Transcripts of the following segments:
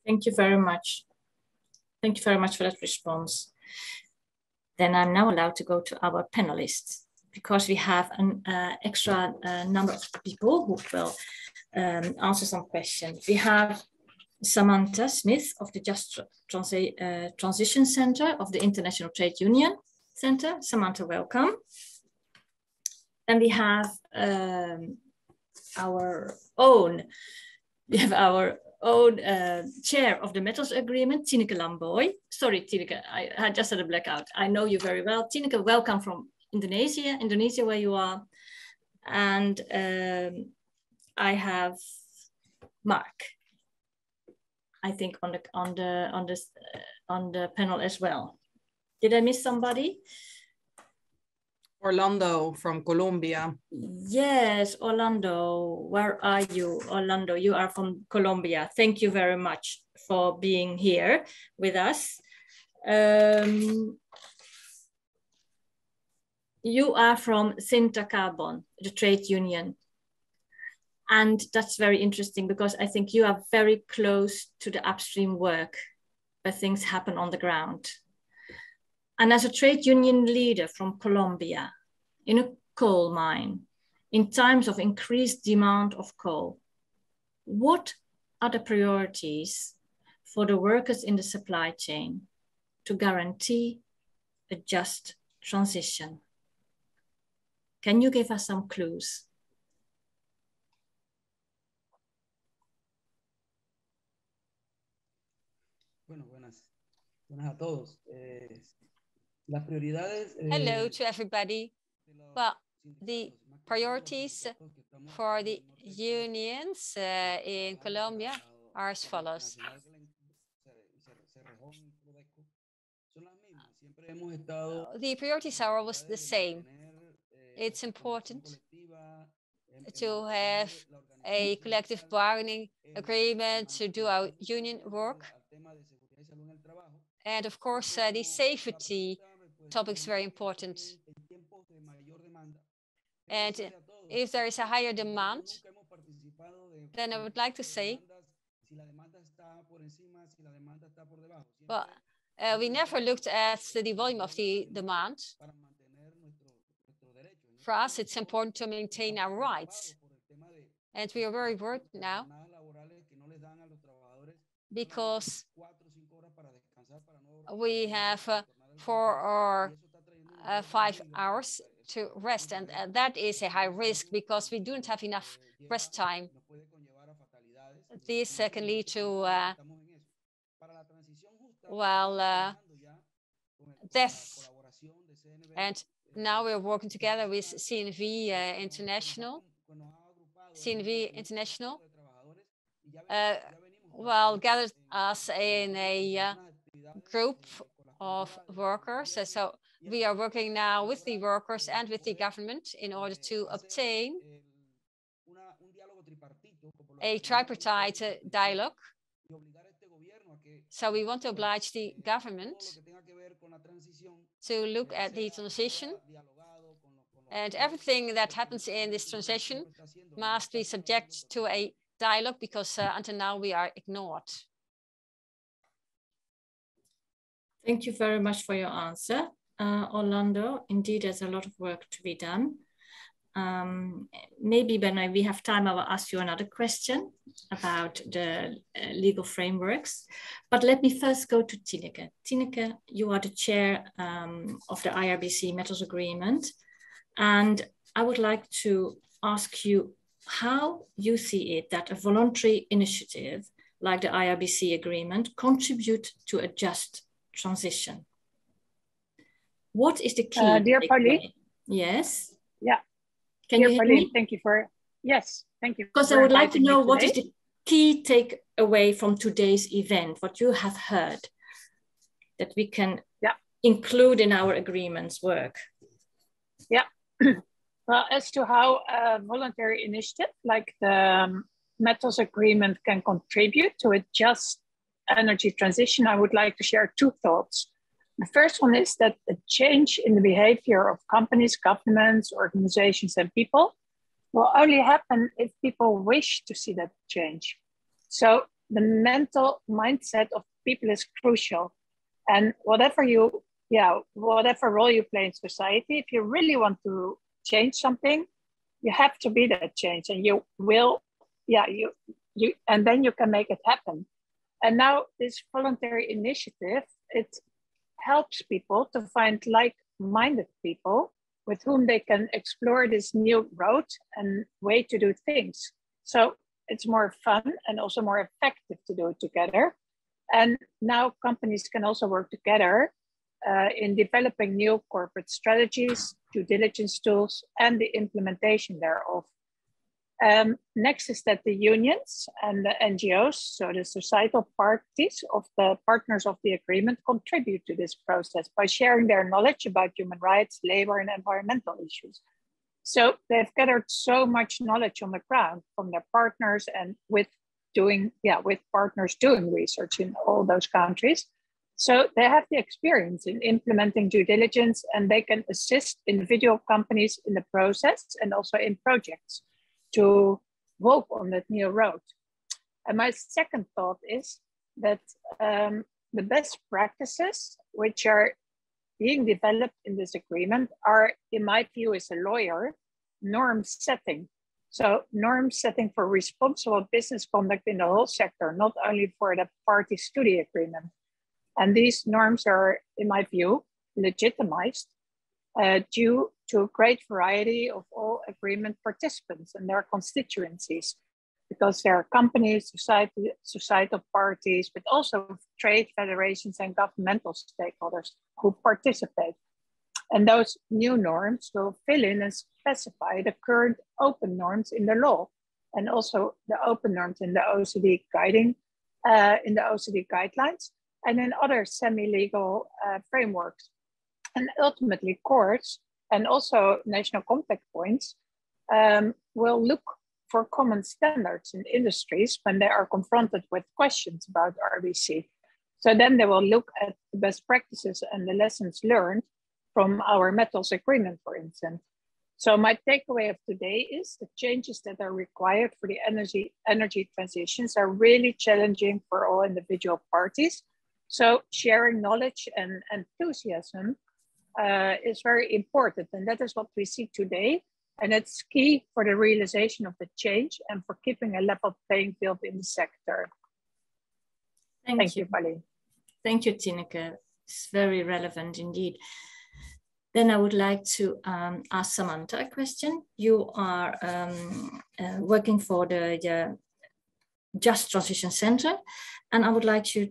Thank you very much. Thank you very much for that response. Then I'm now allowed to go to our panelists, because we have an extra number of people who will answer some questions. We have Samantha Smith of the Just Transition Center of the International Trade Union Center. Samantha, welcome. And we have our own chair of the Metals Agreement, Tineke Lamboy. Sorry, Tineke, I just had a blackout. I know you very well. Tineke, welcome from Indonesia, where you are. And I have Mark, I think, on the panel as well. Did I miss somebody? Orlando from Colombia. Yes, Orlando, where are you? Orlando, you are from Colombia. Thank you very much for being here with us. You are from Sinta Carbon, the trade union. And that's very interesting, because I think you are very close to the upstream work where things happen on the ground. And as a trade union leader from Colombia, in a coal mine, in times of increased demand of coal, what are the priorities for the workers in the supply chain to guarantee a just transition? Can you give us some clues? Buenas a todos. Las prioridades, hello to everybody. Well, the priorities for the unions in Colombia are as follows. The priorities are always the same. It's important to have a collective bargaining agreement to do our union work. And of course, the safety topic is very important. And if there is a higher demand, then I would like to say, well, we never looked at the volume of the demand. For us, it's important to maintain our rights. And we are very worried now because we have 4 or 5 hours to rest, and that is a high risk because we don't have enough rest time. This can lead to death. And now we're working together with CNV International. CNV International gathered us in a group of workers. So we are working now with the workers and with the government in order to obtain a tripartite dialogue. So we want to oblige the government to look at the transition, and everything that happens in this transition must be subject to a dialogue, because until now we are ignored. Thank you very much for your answer, Orlando. Indeed, there's a lot of work to be done. Maybe when we have time, I will ask you another question about the legal frameworks. But let me first go to Tineke. Tineke, you are the chair of the IRBC Metals Agreement. And I would like to ask you how you see it that a voluntary initiative like the IRBC agreement contribute to a just transition. What is the key? Dear Pauline? Yes? Yeah. Can you hear me? Thank you for, yes, thank you. Because I would like to know what is the key takeaway from today's event, what you have heard that we can include in our agreement's work. Yeah. Well, as to how a voluntary initiative like the Metals Agreement can contribute to a just energy transition, I would like to share 2 thoughts. The first one is that a change in the behavior of companies, governments, organizations, and people will only happen if people wish to see that change. So the mental mindset of people is crucial. And whatever role you play in society, if you really want to change something, you have to be that change, and you will, and then you can make it happen. And now this voluntary initiative, it helps people to find like-minded people with whom they can explore this new road and way to do things. So it's more fun and also more effective to do it together. And now companies can also work together in developing new corporate strategies, due diligence tools, and the implementation thereof. Next is that the unions and the NGOs, so the societal parties of the partners of the agreement, contribute to this process by sharing their knowledge about human rights, labor, and environmental issues. So they've gathered so much knowledge on the ground from their partners and with partners doing research in all those countries. So they have the experience in implementing due diligence, and they can assist individual companies in the process and also in projects to walk on that new road. And my second thought is that the best practices which are being developed in this agreement are, in my view as a lawyer, norm setting. So norm setting for responsible business conduct in the whole sector, not only for the parties to the agreement. And these norms are, in my view, legitimized due to a great variety of all agreement participants and their constituencies, because there are companies, societal parties, but also trade federations and governmental stakeholders who participate. And those new norms will fill in and specify the current open norms in the law, and also the open norms in the OECD guiding, in the OECD guidelines, and in other semi-legal frameworks. And ultimately, courts and also national contact points will look for common standards in industries when they are confronted with questions about RBC. So then they will look at the best practices and the lessons learned from our metals agreement, for instance. So my takeaway of today is the changes that are required for the energy transitions are really challenging for all individual parties. So sharing knowledge and enthusiasm is very important. And that is what we see today. And it's key for the realization of the change and for keeping a level playing field in the sector. Thank you, Pali. Thank you, Tineke. It's very relevant indeed. Then I would like to ask Samantha a question. You are working for the Just Transition Center, and I would like you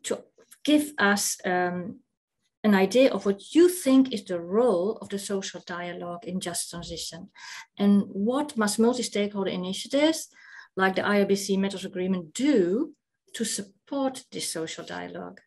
to give us an idea of what you think is the role of the social dialogue in just transition, and what must multi-stakeholder initiatives like the IRBC Metals Agreement do to support this social dialogue?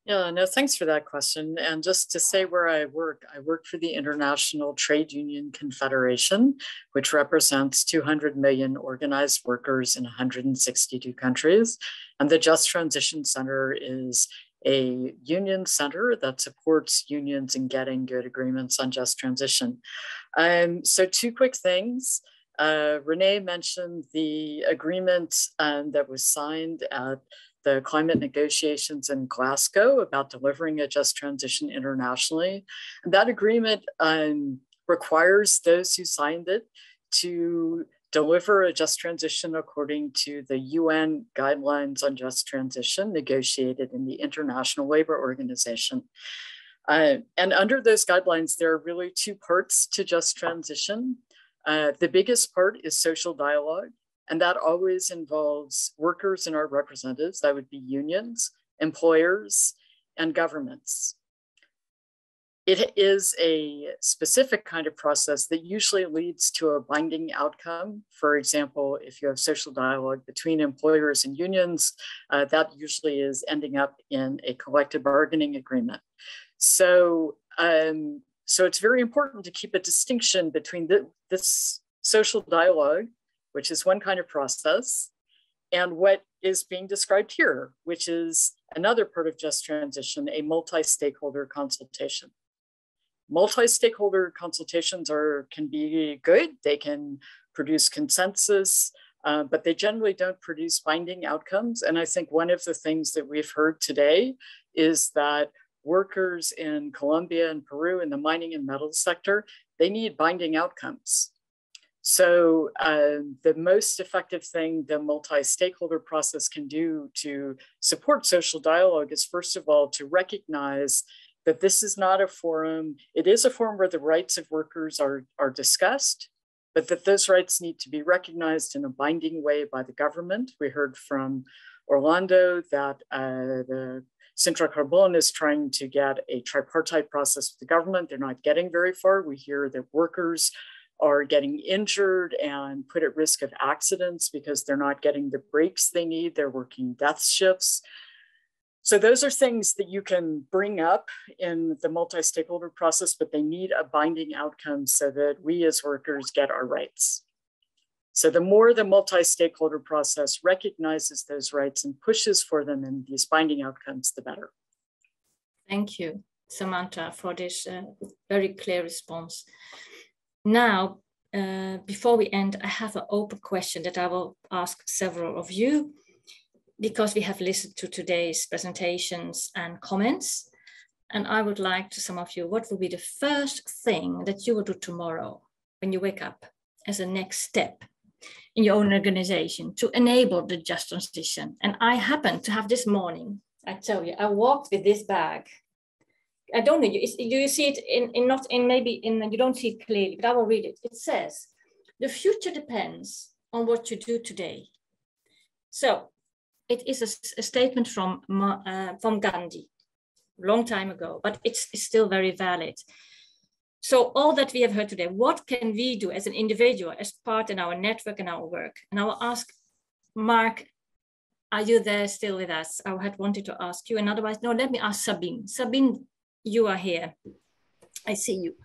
Yeah, no, thanks for that question. And just to say where I work for the International Trade Union Confederation, which represents 200 million organized workers in 162 countries. And the Just Transition Center is a union center that supports unions in getting good agreements on just transition. So two quick things. Renee mentioned the agreement that was signed at the climate negotiations in Glasgow about delivering a just transition internationally. And that agreement requires those who signed it to deliver a just transition according to the UN guidelines on just transition negotiated in the International Labor Organization. And under those guidelines, there are really two parts to just transition. The biggest part is social dialogue, and that always involves workers and our representatives, that would be unions, employers, and governments. It is a specific kind of process that usually leads to a binding outcome. For example, if you have social dialogue between employers and unions, that usually is ending up in a collective bargaining agreement. So it's very important to keep a distinction between this social dialogue, which is one kind of process, and what is being described here, which is another part of just transition, a multi-stakeholder consultation. Multi-stakeholder consultations can be good. They can produce consensus but they generally don't produce binding outcomes. And I think one of the things that we've heard today is that workers in Colombia and Peru in the mining and metals sector, they need binding outcomes. So the most effective thing the multi-stakeholder process can do to support social dialogue is, first of all, to recognize that this is not a forum. It is a forum where the rights of workers are discussed, but that those rights need to be recognized in a binding way by the government. We heard from Orlando that the Sintra Carbon is trying to get a tripartite process with the government. They're not getting very far. We hear that workers are getting injured and put at risk of accidents because they're not getting the breaks they need. They're working death shifts. So those are things that you can bring up in the multi-stakeholder process, but they need a binding outcome so that we as workers get our rights. So the more the multi-stakeholder process recognizes those rights and pushes for them in these binding outcomes, the better. Thank you, Samantha, for this very clear response. Now, before we end, I have an open question that I will ask several of you, because we have listened to today's presentations and comments. And I would like to some of you, what will be the first thing that you will do tomorrow when you wake up as a next step in your own organization to enable the just transition? And I happen to have this morning, I tell you, I walked with this bag. I don't know, do you see it you don't see it clearly, but I will read it. It says, the future depends on what you do today. So it is a statement from Gandhi, a long time ago, but it's still very valid. So all that we have heard today, what can we do as an individual, as part in our network and our work? And I will ask Mark, are you there still with us? I had wanted to ask you, and otherwise, no, let me ask Sabine. Sabine, you are here. I see you.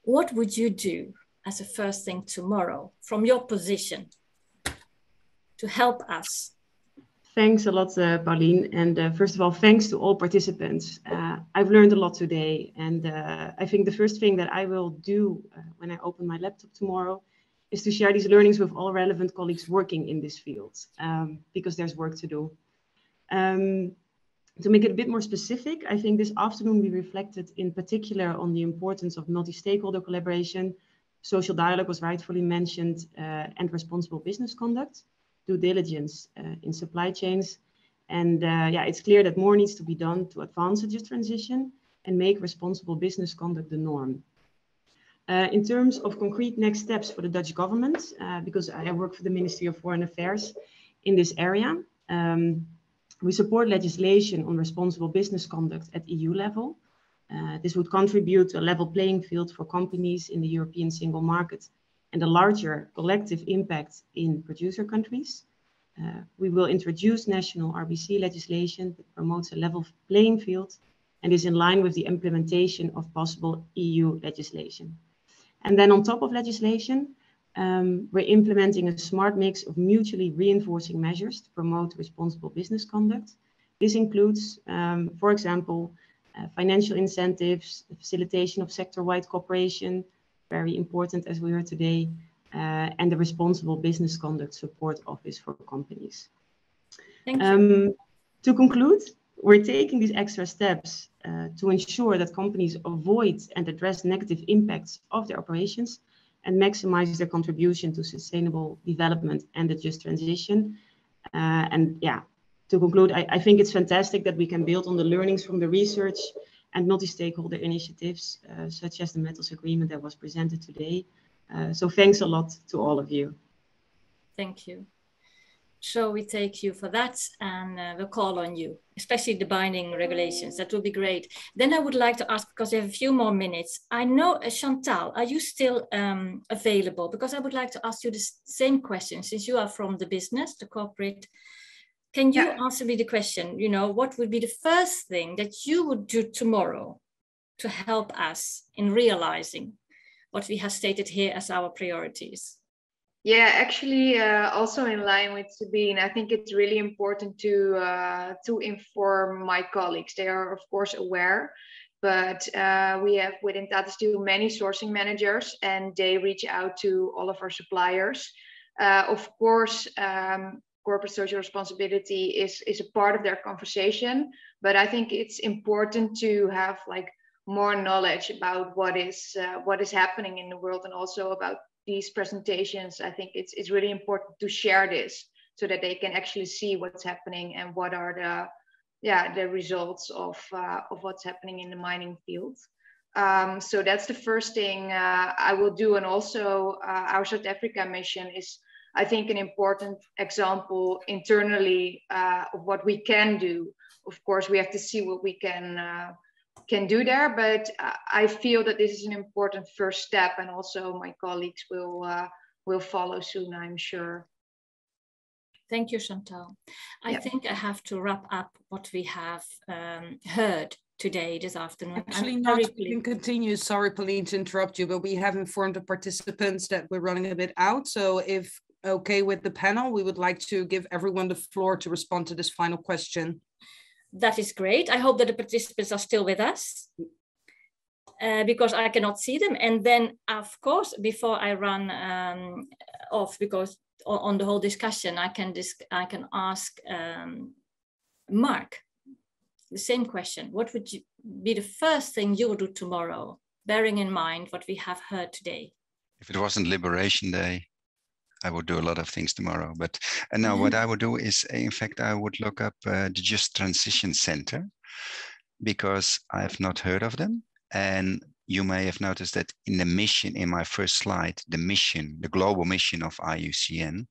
What would you do as a first thing tomorrow from your position to help us? Thanks a lot, Pauline. And first of all, thanks to all participants. I've learned a lot today. And I think the first thing that I will do when I open my laptop tomorrow is to share these learnings with all relevant colleagues working in this field, because there's work to do. To make it a bit more specific, I think this afternoon we reflected in particular on the importance of multi-stakeholder collaboration. Social dialogue was rightfully mentioned, and responsible business conduct, due diligence in supply chains. And yeah, it's clear that more needs to be done to advance the just transition and make responsible business conduct the norm. In terms of concrete next steps for the Dutch government, because I work for the Ministry of Foreign Affairs in this area, we support legislation on responsible business conduct at EU level. This would contribute to a level playing field for companies in the European single market and a larger collective impact in producer countries. We will introduce national RBC legislation that promotes a level playing field and is in line with the implementation of possible EU legislation. And then on top of legislation, we're implementing a smart mix of mutually reinforcing measures to promote responsible business conduct. This includes, for example, financial incentives, the facilitation of sector-wide cooperation, very important as we heard today, and the Responsible Business Conduct Support Office for companies. Thank you. To conclude, we're taking these extra steps to ensure that companies avoid and address negative impacts of their operations and maximize their contribution to sustainable development and the just transition. And yeah, to conclude, I think it's fantastic that we can build on the learnings from the research and multi-stakeholder initiatives, such as the Metals Agreement that was presented today. So thanks a lot to all of you. Thank you. So we take you for that, and we'll call on you, especially the binding regulations. That will be great. Then I would like to ask, because we have a few more minutes. I know, Chantal, are you still available? Because I would like to ask you the same question, since you are from the business, the corporate. Can you answer me the question, you know, what would be the first thing that you would do tomorrow to help us in realizing what we have stated here as our priorities? Yeah, actually, also in line with Sabine, I think it's really important to inform my colleagues. They are, of course, aware, but we have within Tata Steel many sourcing managers, and they reach out to all of our suppliers Of course, corporate social responsibility is a part of their conversation, but I think it's important to have like more knowledge about what is happening in the world, and also about these presentations. I think it's really important to share this so that they can actually see what's happening and what are the results of what's happening in the mining field. So that's the first thing I will do. And also our South Africa mission is, I think, an important example internally of what we can do. Of course, we have to see what we can do there, but I feel that this is an important first step, and also my colleagues will follow soon, I'm sure. Thank you, Chantal. I think I have to wrap up what we have heard today, this afternoon. Actually, not. We can continue. Sorry, Pauline, to interrupt you, but we have informed the participants that we're running a bit out. So if okay with the panel, we would like to give everyone the floor to respond to this final question. That is great. I hope that the participants are still with us because I cannot see them. And then, of course, before I run off, because on the whole discussion, I can ask Mark the same question. What would be the first thing you will do tomorrow, bearing in mind what we have heard today? If it wasn't Liberation Day, I would do a lot of things tomorrow. But now what I would do is, in fact, I would look up the Just Transition Center, because I have not heard of them. And you may have noticed that in the mission, in my first slide, the mission, the global mission of IUCN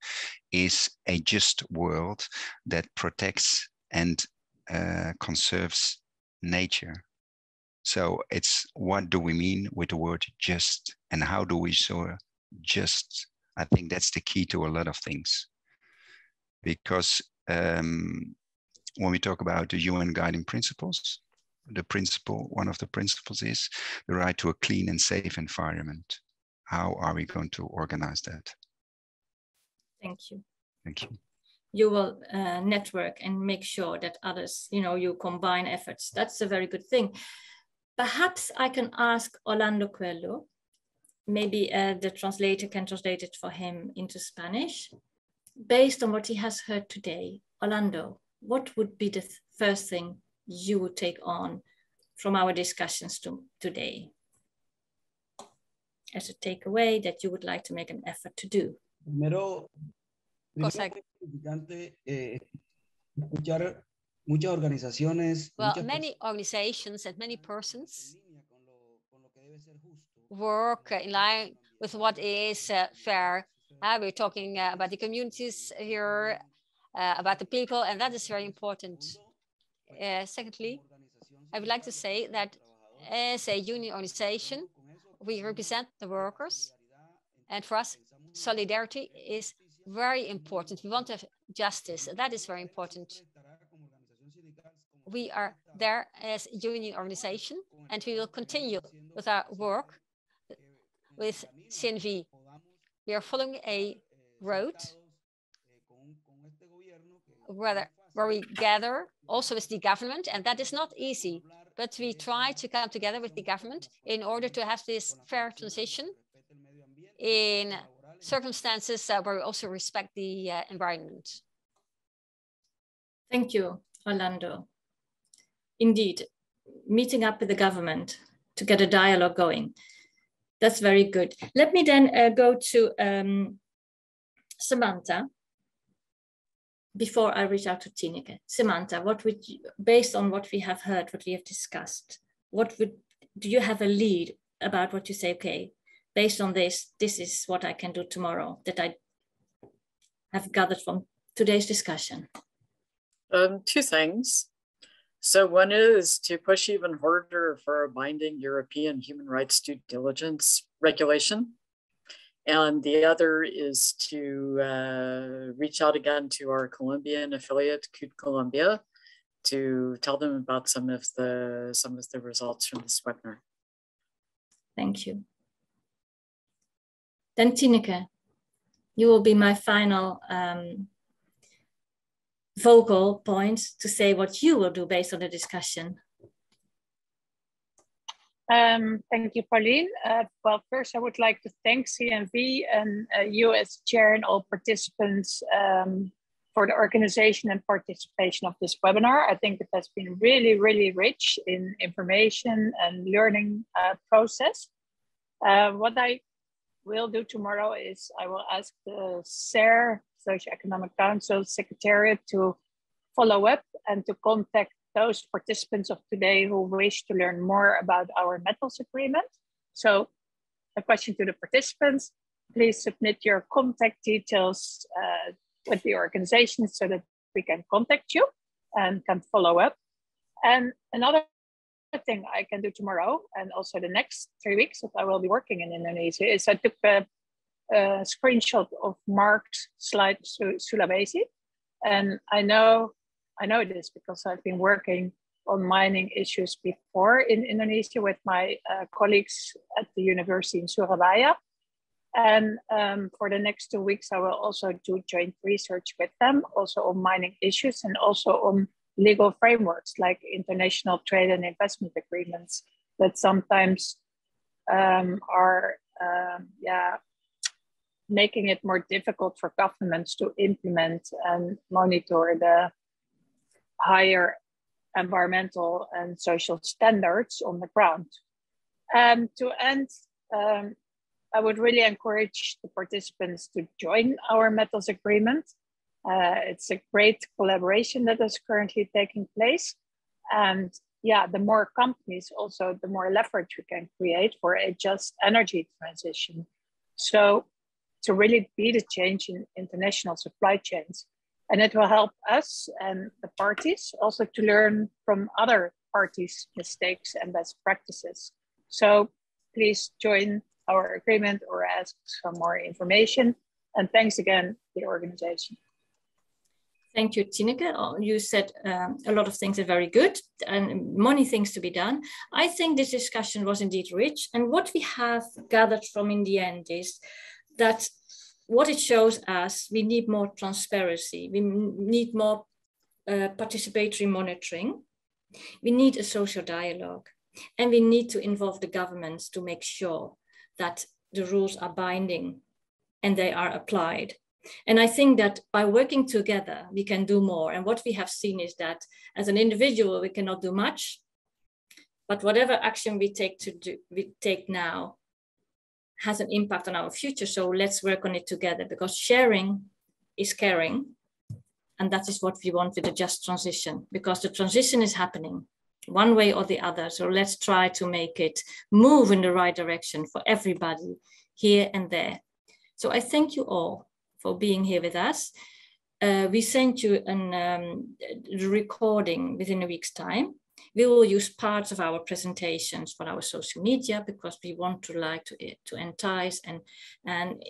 is a just world that protects and conserves nature. So it's, what do we mean with the word just, and how do we so just? I think that's the key to a lot of things, because when we talk about the UN guiding principles, one of the principles is the right to a clean and safe environment. How are we going to organize that? Thank you. Thank you. You will network and make sure that others, you combine efforts. That's a very good thing. Perhaps I can ask Orlando Coelho. Maybe the translator can translate it for him into Spanish. Based on what he has heard today, Orlando, what would be the first thing you would take on from our discussions today as a takeaway that you would like to make an effort to do? Primero escuchar muchas organizaciones. Well, many organizations and many persons work in line with what is fair. We're talking about the communities here, about the people, and that is very important. Secondly, I would like to say that as a union organization, we represent the workers, and for us, solidarity is very important. We want to have justice, and that is very important. We are there as a union organization, and we will continue with our work with CNV. We are following a road where we gather also with the government, and that is not easy, but we try to come together with the government in order to have this fair transition in circumstances where we also respect the environment. Thank you, Orlando. Indeed, meeting up with the government to get a dialogue going. That's very good. Let me then go to Samantha before I reach out to Tineke. Samantha, what would you, based on what we have heard, what we have discussed, do you have a lead about what you say, okay, based on this is what I can do tomorrow that I have gathered from today's discussion? Two things. So one is to push even harder for a binding European human rights due diligence regulation. And the other is to reach out again to our Colombian affiliate, CUT Colombia, to tell them about some of the results from this webinar. Thank you. Then Tineke, you will be my final vocal point to say what you will do based on the discussion. Thank you, Pauline. Well, first I would like to thank CNV and you as chair and all participants for the organization and participation of this webinar. I think it has been really, really rich in information and learning process. What I will do tomorrow is I will ask the SER, Socioeconomic Council Secretariat, to follow up and to contact those participants of today who wish to learn more about our metals agreement. So a question to the participants, please submit your contact details with the organization so that we can contact you and can follow up. And another thing I can do tomorrow and also the next 3 weeks that I will be working in Indonesia is I took a screenshot of Mark's slide Sulawesi. And I know this because I've been working on mining issues before in Indonesia with my colleagues at the university in Surabaya. And for the next 2 weeks, I will also do joint research with them, also on mining issues and also on legal frameworks like international trade and investment agreements that sometimes are making it more difficult for governments to implement and monitor the higher environmental and social standards on the ground. To end, I would really encourage the participants to join our metals agreement. It's a great collaboration that is currently taking place. And yeah, the more companies also, the more leverage we can create for a just energy transition. So to really be the change in international supply chains. And it will help us and the parties also to learn from other parties' mistakes and best practices. So please join our agreement or ask for more information. And thanks again to the organization. Thank you, Tineke. You said a lot of things are very good and many things to be done. I think this discussion was indeed rich. And what we have gathered from in the end is that what it shows us, we need more transparency. We need more participatory monitoring. We need a social dialogue. And we need to involve the governments to make sure that the rules are binding and they are applied. And I think that by working together, we can do more. And what we have seen is that as an individual, we cannot do much, but whatever action we take now has an impact on our future. So let's work on it together, because sharing is caring. And that is what we want with the just transition, because the transition is happening one way or the other. So let's try to make it move in the right direction for everybody here and there. So I thank you all for being here with us. We sent you a recording within a week's time. We will use parts of our presentations for our social media because we want to entice and